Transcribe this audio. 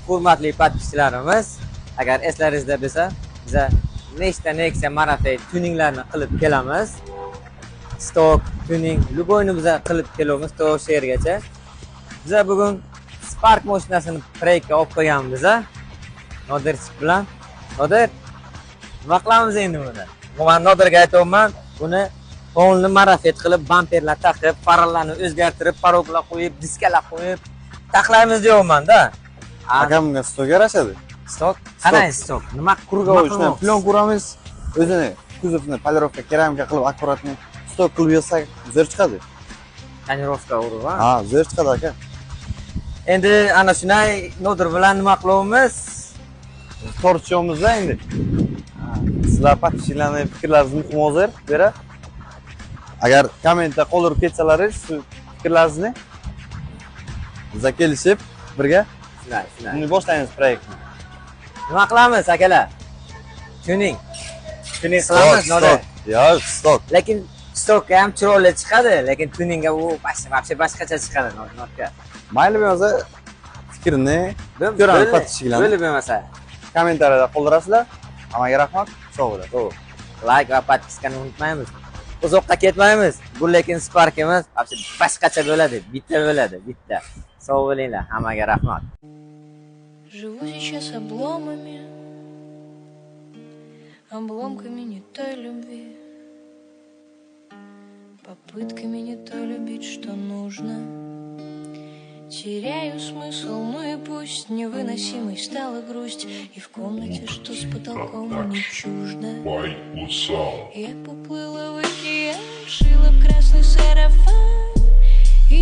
hurmatli podpischilarimiz, agar eslaringizda bo'lsa, biz nechta Nexia Marafe tuninglarni qilib kelamiz. Stok, tuning, любойni biz qilib kelamiz to shergacha. Biz bugun Spark mashinasini preykka olib qo'yganmiz. Nodir bilan. Nodir, nima qilamiz endi buni? Men Nodirga aytayapman, buni o'nli marafet qilib, bamperlar taqib, farallarni o'zgartirib, paroklar qo'yib, diskalar qo'yib taqlaymiz deyapman-da. Akamga stok yarashadi. Stok? Qanday stok? Nima Kurga uchun plyon quramiz. O'zini kuzovni polirovka, keramika qilib akkuratni stok qilib yozsak, zo'r chiqadi. Tonirovka urib, ha, zo'r chiqadi aka. Endi ana shunday Nodir bilan nima qilamiz? Tortishamiz endi. Sizlar podpischilarning fikrlaringizni muhim hozir bera. Agar kommentda qoldirib ketsalaringiz, shu fikrlaringizni bizga kelishib birga shunday boshlaymiz proyektni. Nima qilamiz akalar? Tuning qilamiz Nodir. Yo'q, stok. Lekin stokka ham chiroyli chiqadi, lekin tuningga u boshqacha chiqadi Nodirga. Mayli bo'lmasa fikrni ko'ramiz podpischilarni. Bo'lib bo'lmasa kommentariyada qoldirasizlar. Hammaga rahmat. Sog' bo'ling. Like va podpiskani unutmaymiz. Uzoqqa ketmaymiz. Bu lekin Spark emas, boshqacha bo'ladi, bitta bo'ladi, bitta. Sog' bo'linglar, hammaga rahmat. Живу сейчас обломами, обломками не той любви, попытками не то любить, что нужно. Теряю смысл, ну и пусть невыносимой стала грусть, и в комнате, что с потолком не чуждо. Я поплыла в океан, шила в красный сарафан и